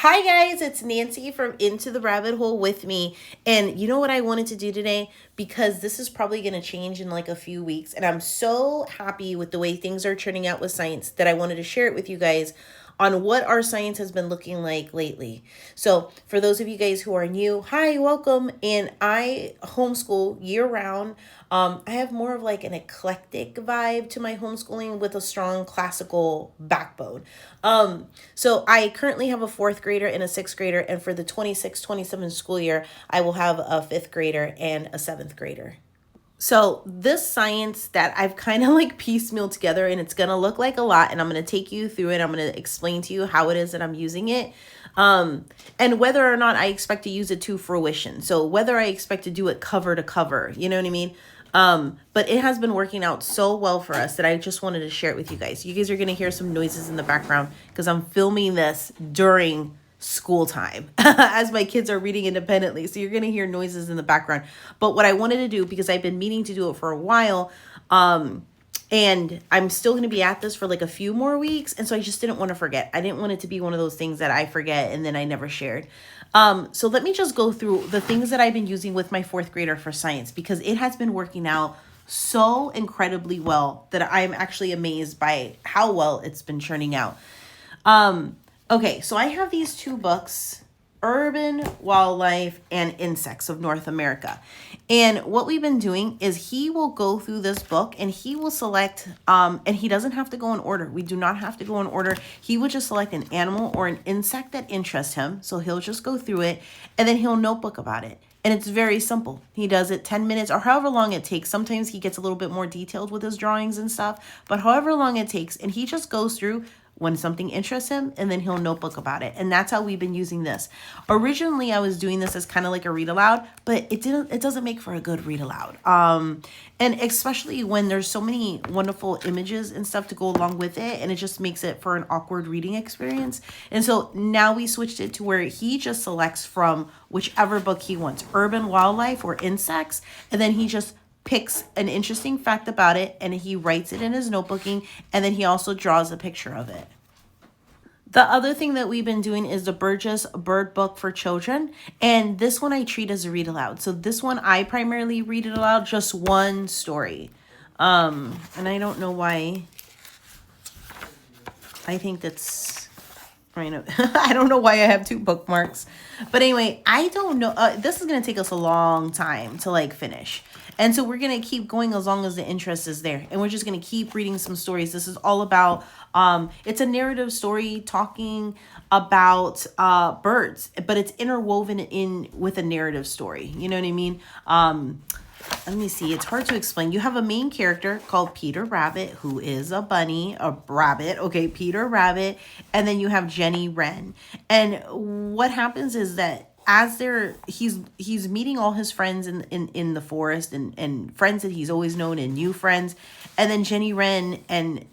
Hi guys, it's Nancy from Into the Rabbit Hole with me. And you know what I wanted to do today? Because this is probably going to change in like a few weeks. And I'm so happy with the way things are turning out with science that I wanted to share it with you guys on what our science has been looking like lately. So, for those of you guys who are new, hi, welcome. And I homeschool year round. I have more of like an eclectic vibe to my homeschooling with a strong classical backbone. So I currently have a fourth grader and a sixth grader, and for the 26-27 school year, I will have a fifth grader and a seventh grader. So this science that I've kind of like piecemealed together, and it's gonna look like a lot, and I'm gonna take you through it. I'm gonna explain to you how it is that I'm using it, and whether or not I expect to use it to fruition. So whether I expect to do it cover to cover, you know what I mean? But it has been working out so well for us that I just wanted to share it with you guys. You guys are gonna hear some noises in the background because I'm filming this during school time as my kids are reading independently. So you're going to hear noises in the background. But what I wanted to do, because I've been meaning to do it for a while, and I'm still going to be at this for like a few more weeks. And so I just didn't want to forget. I didn't want it to be one of those things that I forget and then I never shared. So let me just go through the things that I've been using with my fourth grader for science, because it has been working out so incredibly well that I'm actually amazed by how well it's been churning out. Okay, so I have these two books, Urban Wildlife and Insects of North America. And what we've been doing is he will go through this book and he will select, and he doesn't have to go in order. We do not have to go in order. He would just select an animal or an insect that interests him. So he'll just go through it and then he'll notebook about it. And it's very simple. He does it 10 minutes or however long it takes. Sometimes he gets a little bit more detailed with his drawings and stuff, but however long it takes. And he just goes through when something interests him, and then he'll notebook about it. And that's how we've been using this. Originally, I was doing this as kind of like a read aloud, but it doesn't make for a good read aloud. And especially when there's so many wonderful images and stuff to go along with it, and it just makes it for an awkward reading experience. And so now we switched it to where he just selects from whichever book he wants, Urban Wildlife or Insects, and then he just picks an interesting fact about it and he writes it in his notebooking, and then he also draws a picture of it. The other thing that we've been doing is the Burgess Bird Book for Children. And this one I treat as a read aloud. So this one I primarily read it aloud, just one story. And I don't know why. I think that's, I don't know why I have two bookmarks. But anyway, I don't know. This is going to take us a long time to like finish. And so we're going to keep going as long as the interest is there. And we're just going to keep reading some stories. This is all about, it's a narrative story talking about birds, but it's interwoven in with a narrative story. You know what I mean? Let me see. It's hard to explain. You have a main character called Peter Rabbit, who is a bunny, a rabbit. Okay, Peter Rabbit. And then you have Jenny Wren. And what happens is that as he's meeting all his friends in the forest, and friends that he's always known and new friends. And then Jenny Wren and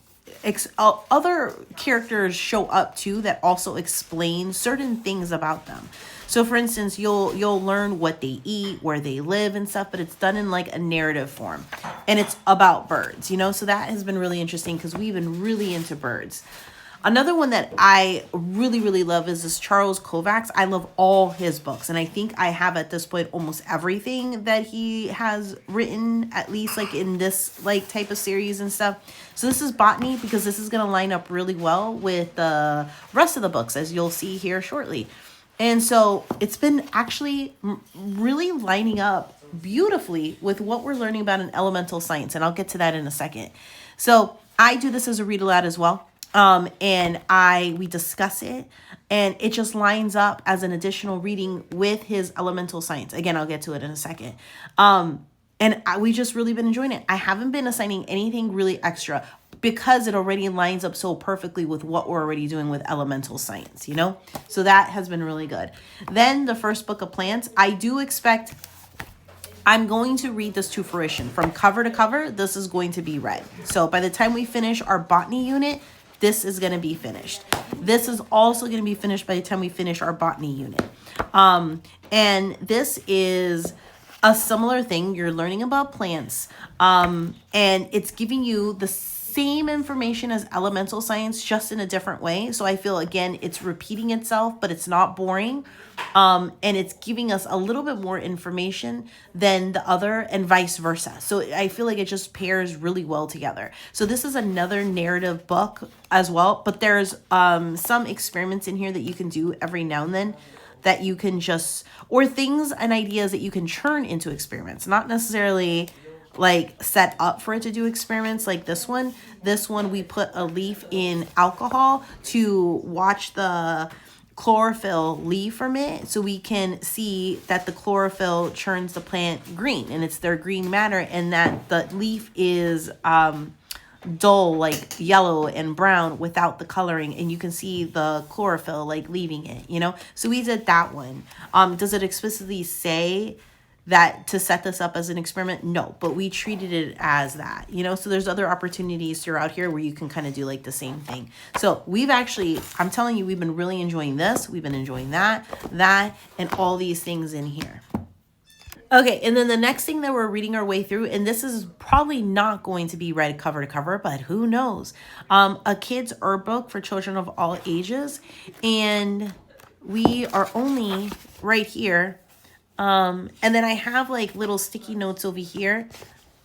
other characters show up too that also explain certain things about them. So for instance, you'll learn what they eat, where they live and stuff, but it's done in like a narrative form, and it's about birds, so that has been really interesting because we've been really into birds. Another one that I really, really love is this Charles Kovacs. I love all his books, and I think I have at this point almost everything that he has written, at least like in this like type of series and stuff. So this is Botany, because this is going to line up really well with the rest of the books, as you'll see here shortly. And so it's been actually really lining up beautifully with what we're learning about in elemental science, and I'll get to that in a second. So I do this as a read aloud as well. And we discuss it, and it just lines up as an additional reading with his elemental science. Again, I'll get to it in a second. We just really been enjoying it. I haven't been assigning anything really extra because it already lines up so perfectly with what we're already doing with elemental science, So that has been really good. Then the first book of plants, I do expect I'm going to read this to fruition. From cover to cover, this is going to be read. So by the time we finish our botany unit, this is going to be finished. This is also going to be finished by the time we finish our botany unit. And this is a similar thing. You're learning about plants, and it's giving you the same information as elemental science, just in a different way. So I feel, again, it's repeating itself, but it's not boring. And it's giving us a little bit more information than the other, and vice versa. So I feel like it just pairs really well together. So this is another narrative book as well, but there's some experiments in here that you can do every now and then, that you can just, or things and ideas that you can churn into experiments, not necessarily like set up for it to do experiments like this one. This one, we put a leaf in alcohol to watch the chlorophyll leave from it, so we can see that the chlorophyll churns the plant green, and it's their green matter, and that the leaf is dull, like yellow and brown without the coloring, and you can see the chlorophyll like leaving it, you know. So we did that one. Does it explicitly say that to set this up as an experiment? No, but we treated it as that, you know. So there's other opportunities throughout here where you can kind of do like the same thing. So we've actually, I'm telling you, we've been really enjoying this. We've been enjoying that, and all these things in here. Okay, and then the next thing that we're reading our way through, and this is probably not going to be read cover to cover, but who knows? A kid's herb book for children of all ages. And we are only right here. And then I have like little sticky notes over here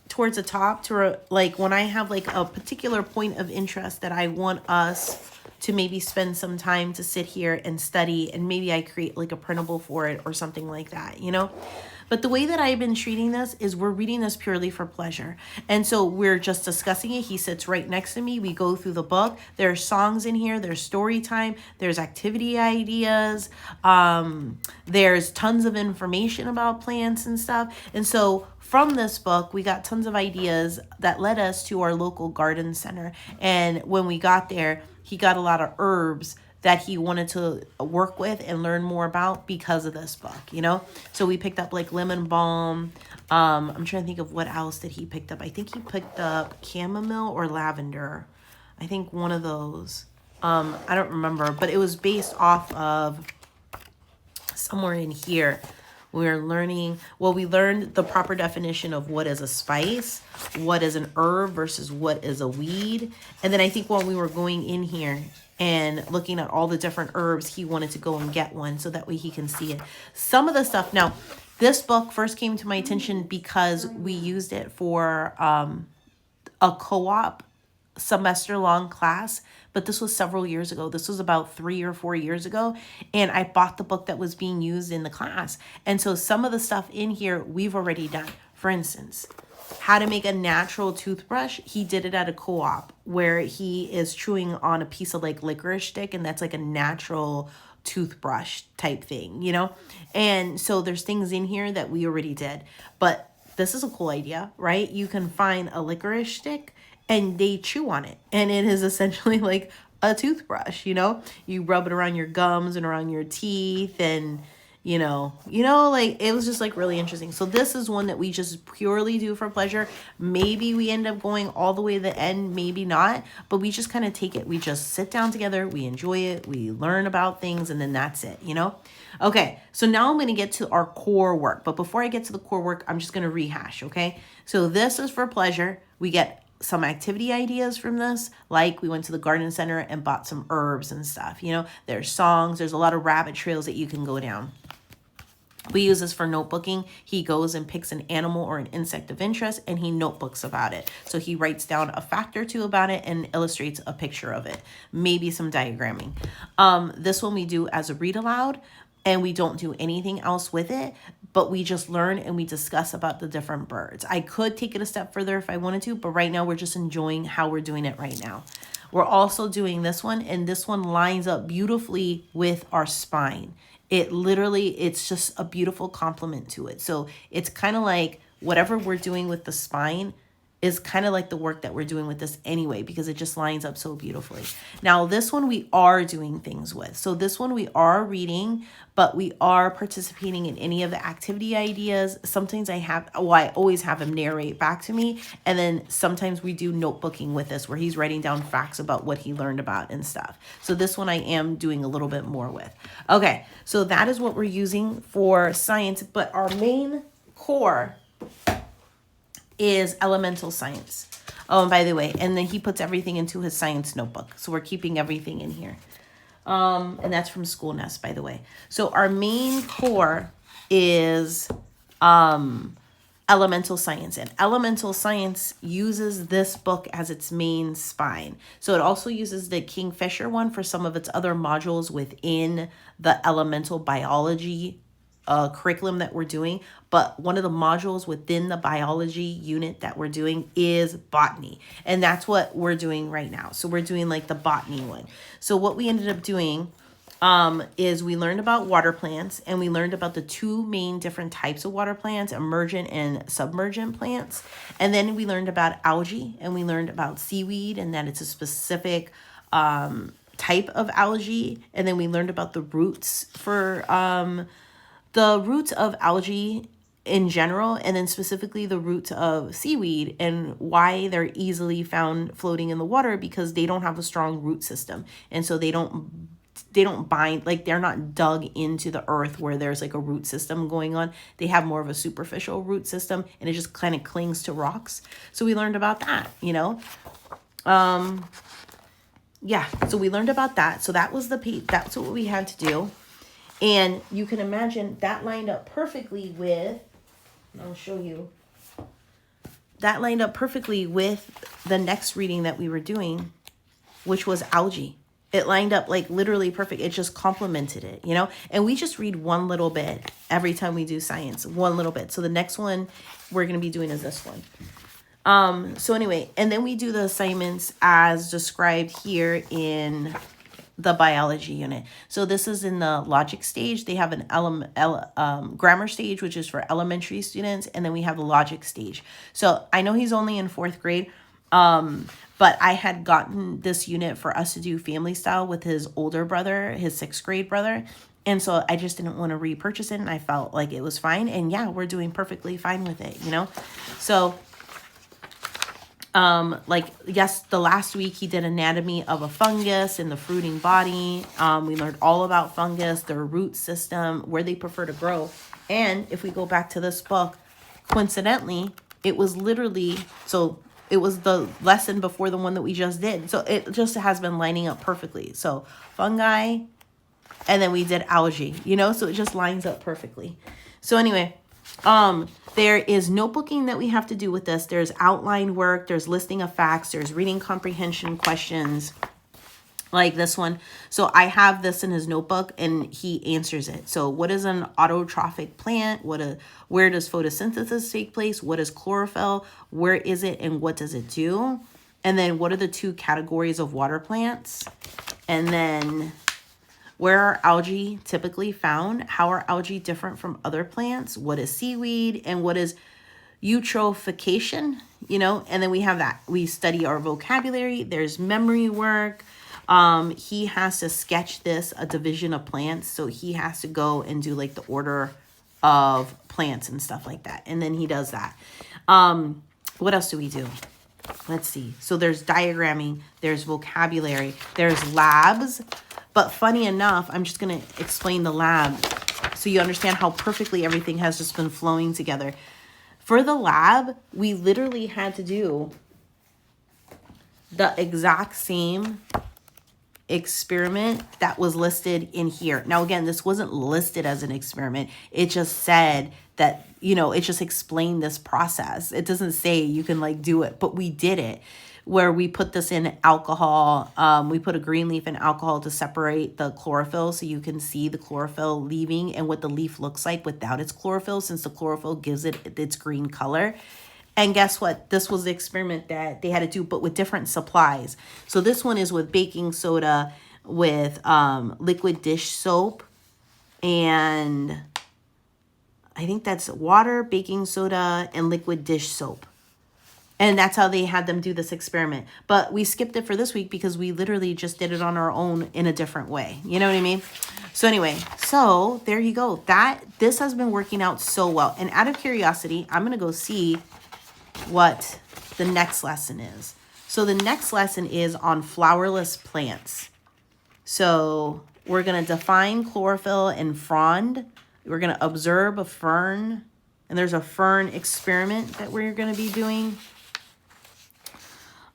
towards the top to like when I have like a particular point of interest that I want us to maybe spend some time to sit here and study, and maybe I create like a printable for it or something like that, you know. But the way that I've been treating this is we're reading this purely for pleasure. And so we're just discussing it. He sits right next to me. We go through the book. There's songs in here. There's story time. There's activity ideas. There's tons of information about plants and stuff. And so from this book, we got tons of ideas that led us to our local garden center. And when we got there, he got a lot of herbs that he wanted to work with and learn more about because of this book, you know? So we picked up like lemon balm. I'm trying to think of what else did he picked up. I think he picked up chamomile or lavender. I think one of those. I don't remember, but it was based off of somewhere in here. We're learning, well, we learned the proper definition of what is a spice, what is an herb versus what is a weed. And then I think when we were going in here and looking at all the different herbs, he wanted to go and get one so that way he can see it. Some of the stuff, now, this book first came to my attention because we used it for a co-op semester-long class, but this was several years ago. This was about 3 or 4 years ago, and I bought the book that was being used in the class. And so some of the stuff in here we've already done. For instance, how to make a natural toothbrush. He did it at a co-op where he is chewing on a piece of like licorice stick, and that's like a natural toothbrush type thing, you know? And so there's things in here that we already did, but this is a cool idea, right? You can find a licorice stick and they chew on it, and it is essentially like a toothbrush, you know? You rub it around your gums and around your teeth, and you know, like it was just like really interesting. So this is one that we just purely do for pleasure. Maybe we end up going all the way to the end, maybe not, but we just kind of take it. We just sit down together, we enjoy it, we learn about things, and then that's it, you know? Okay, so now I'm going to get to our core work. But before I get to the core work, I'm just going to rehash, okay? So this is for pleasure. We get some activity ideas from this, like we went to the garden center and bought some herbs and stuff, you know? There's songs, there's a lot of rabbit trails that you can go down. We use this for notebooking. He goes and picks an animal or an insect of interest, and he notebooks about it. So he writes down a fact or two about it and illustrates a picture of it, maybe some diagramming. This one we do as a read aloud, and we don't do anything else with it, but we just learn and we discuss about the different birds. I could take it a step further if I wanted to, but right now we're just enjoying how we're doing it right now. We're also doing this one, and this one lines up beautifully with our spine. It literally, it's just a beautiful complement to it. So it's kind of like whatever we're doing with the spine is kind of like the work that we're doing with this anyway, because it just lines up so beautifully. Now, this one we are doing things with. So this one we are reading, but we are participating in any of the activity ideas. Sometimes I always have him narrate back to me. And then sometimes we do notebooking with this where he's writing down facts about what he learned about and stuff. So this one I am doing a little bit more with. Okay, so that is what we're using for science, but our main core is elemental science. Oh, and by the way, and then he puts everything into his science notebook. So we're keeping everything in here. And that's from School Nest, by the way. So our main core is elemental science, and elemental science uses this book as its main spine. So it also uses the Kingfisher one for some of its other modules within the elemental biology curriculum that we're doing. But one of the modules within the biology unit that we're doing is botany, and that's what we're doing right now. So we're doing like the botany one. So what we ended up doing is we learned about water plants, and we learned about the two main different types of water plants, emergent and submergent plants. And then we learned about algae, and we learned about seaweed, and that it's a specific type of algae. And then we learned about the roots for the roots of algae in general, and then specifically the roots of seaweed and why they're easily found floating in the water, because they don't have a strong root system. And so they don't bind, like they're not dug into the earth where there's like a root system going on. They have more of a superficial root system, and it just kind of clings to rocks. So we learned about that, yeah, so we learned about that. So that was that's what we had to do. And you can imagine that lined up perfectly with, I'll show you, that lined up perfectly with the next reading that we were doing, which was algae. It lined up like literally perfect. It just complemented it, and we just read one little bit every time we do science, one little bit. So the next one we're going to be doing is this one. So anyway, and then we do the assignments as described here in the biology unit. So this is in the logic stage. They have an grammar stage, which is for elementary students, and then we have the logic stage. So I know he's only in 4th grade, but I had gotten this unit for us to do family style with his older brother, his 6th grade brother. And so I just didn't want to repurchase it, and I felt like it was fine. And yeah, we're doing perfectly fine with it, So yes, the last week he did anatomy of a fungus and the fruiting body. We learned all about fungus, their root system, where they prefer to grow. And if we go back to this book, coincidentally, it was literally, so it was the lesson before the one that we just did. So it just has been lining up perfectly. So fungi, and then we did algae, so it just lines up perfectly. So anyway, there is notebooking that we have to do with this. There's outline work, there's listing of facts, there's reading comprehension questions like this one. So I have this in his notebook, and he answers it. So what is an autotrophic plant? Where does photosynthesis take place? What is chlorophyll? Where is it, and what does it do? And then what are the two categories of water plants? And then where are algae typically found? How are algae different from other plants? What is seaweed, and what is eutrophication? And then we have that. We study our vocabulary. There's memory work. He has to sketch a division of plants. So he has to go and do like the order of plants and stuff like that. And then he does that. What else do we do? Let's see. So there's diagramming, there's vocabulary, there's labs. But funny enough, I'm just going to explain the lab so you understand how perfectly everything has just been flowing together. For the lab, we literally had to do the exact same experiment that was listed in here. Now, again, this wasn't listed as an experiment. It just said that, it just explained this process. It doesn't say you can like do it, but we did it. Where we put this in alcohol. We put a green leaf in alcohol to separate the chlorophyll, so you can see the chlorophyll leaving and what the leaf looks like without its chlorophyll, since the chlorophyll gives it its green color. And guess what? This was the experiment that they had to do, but with different supplies. So this one is with baking soda, with liquid dish soap, and I think that's water, baking soda, and liquid dish soap. And that's how they had them do this experiment. But we skipped it for this week because we literally just did it on our own in a different way. You know what I mean? So anyway, so there you go. This has been working out so well. And out of curiosity, I'm going to go see what the next lesson is. So the next lesson is on flowerless plants. So we're going to define chlorophyll and frond. We're going to observe a fern. And there's a fern experiment that we're going to be doing.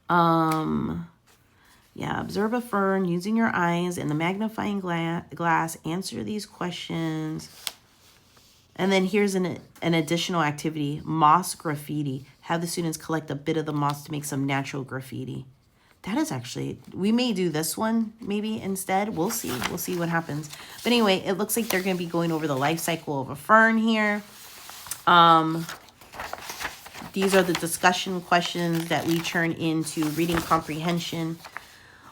Yeah, observe a fern using your eyes and the magnifying glass. Answer these questions. And then here's an additional activity, moss graffiti. Have the students collect a bit of the moss to make some natural graffiti. That is actually, we may do this one maybe instead. We'll see. We'll see what happens. But anyway, it looks like they're going to be going over the life cycle of a fern here. These are the discussion questions that we turn into reading comprehension.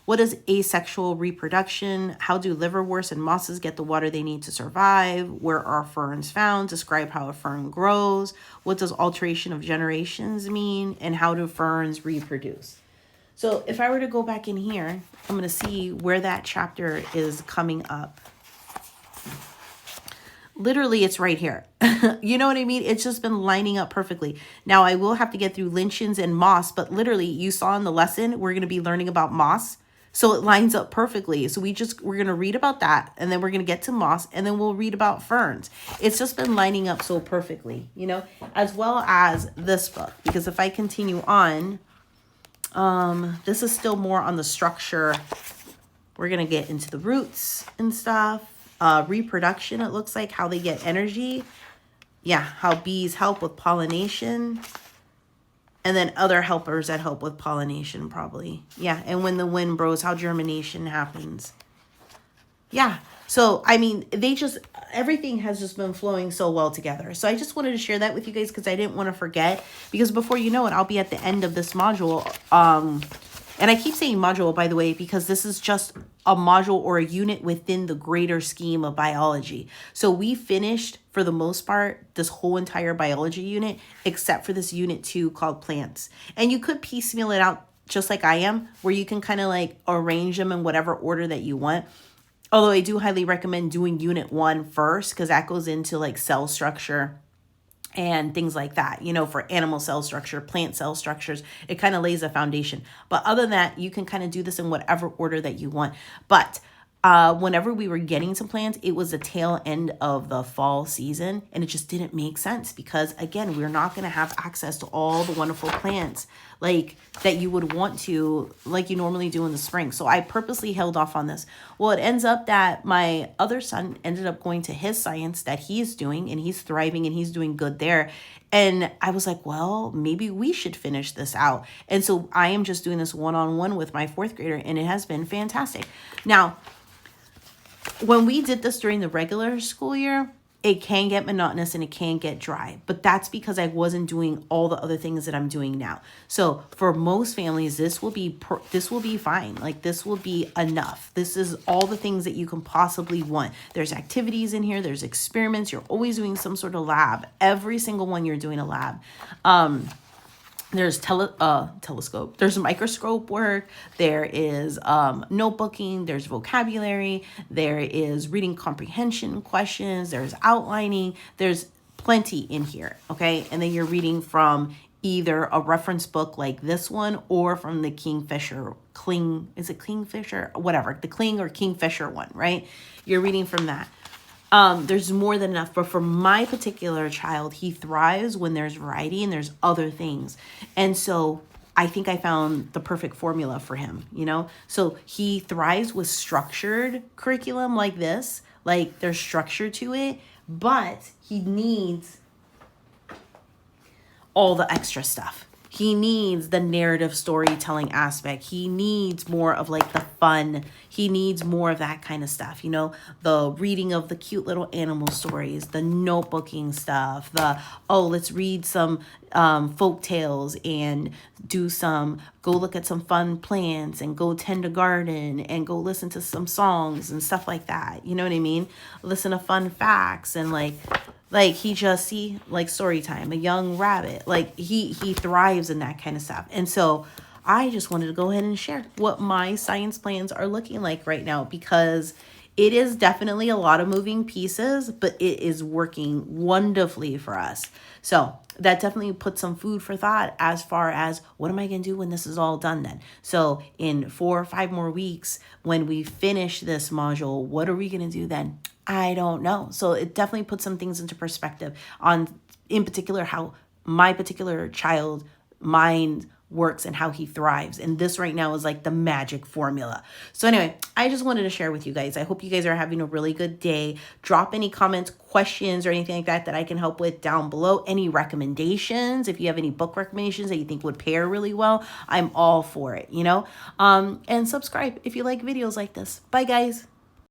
What is asexual reproduction? How do liverworts and mosses get the water they need to survive? Where are ferns found? Describe how a fern grows. What does alteration of generations mean? And how do ferns reproduce? So if I were to go back in here, I'm going to see where that chapter is coming up. Literally, it's right here. You know what I mean? It's just been lining up perfectly. Now, I will have to get through lichens and moss, but literally, you saw in the lesson, we're going to be learning about moss. So it lines up perfectly. So we're going to read about that, and then we're going to get to moss, and then we'll read about ferns. It's just been lining up so perfectly, you know, as well as this book. Because if I continue on, this is still more on the structure. We're going to get into the roots and stuff. Reproduction, it looks like, how they get energy. Yeah, how bees help with pollination. And then other helpers that help with pollination, probably. Yeah, and when the wind blows, how germination happens. Yeah, so, I mean, everything has just been flowing so well together. So I just wanted to share that with you guys because I didn't want to forget. Because before you know it, I'll be at the end of this module. And I keep saying module, by the way, because this is just a module or a unit within the greater scheme of biology. So we finished, for the most part, this whole entire biology unit, except for this unit 2 called plants. And you could piecemeal it out just like I am, where you can kind of like arrange them in whatever order that you want. Although I do highly recommend doing unit 1 first, because that goes into like cell structure and things like that, you know, for animal cell structure, plant cell structures. It kind of lays a foundation. But other than that, you can kind of do this in whatever order that you want. But whenever we were getting to plants, it was the tail end of the fall season, and it just didn't make sense because, again, we're not going to have access to all the wonderful plants like that you would want to, like you normally do in the spring. So I purposely held off on this. Well, it ends up that my other son ended up going to his science that he's doing, and he's thriving and he's doing good there. And I was like, well, maybe we should finish this out. And so I am just doing this one-on-one with my 4th grader, and it has been fantastic. Now, when we did this during the regular school year, it can get monotonous and it can get dry, but that's because I wasn't doing all the other things that I'm doing now. So for most families, this will be fine. Like, this will be enough. This is all the things that you can possibly want. There's activities in here. There's experiments. You're always doing some sort of lab. Every single one you're doing a lab. There's telescope, there's microscope work, there is notebooking, there's vocabulary, there is reading comprehension questions, there's outlining, there's plenty in here, okay? And then you're reading from either a reference book like this one or from the Kingfisher, is it Kingfisher? Whatever, the Kling or Kingfisher one, right? You're reading from that. There's more than enough, but for my particular child, he thrives when there's variety and there's other things. And so I think I found the perfect formula for him, you know? So he thrives with structured curriculum like this, like there's structure to it, but he needs all the extra stuff. He needs the narrative storytelling aspect. He needs more of like the fun. He needs more of that kind of stuff. You know, the reading of the cute little animal stories, the notebooking stuff, let's read some folk tales and go look at some fun plants and go tend a garden and go listen to some songs and stuff like that. You know what I mean? Listen to fun facts and like he just like story time, a young rabbit, like he thrives in that kind of stuff. And so I just wanted to go ahead and share what my science plans are looking like right now, because it is definitely a lot of moving pieces, but it is working wonderfully for us. So that definitely puts some food for thought as far as what am I going to do when this is all done then? So in 4 or 5 more weeks, when we finish this module, what are we going to do then? I don't know. So it definitely puts some things into perspective on, in particular, how my particular child mind works and how he thrives. And this right now is like the magic formula. So anyway, I just wanted to share with you guys. I hope you guys are having a really good day. Drop any comments, questions, or anything like that that I can help with down below. Any recommendations, if you have any book recommendations that you think would pair really well, I'm all for it, you know? And subscribe if you like videos like this. Bye guys.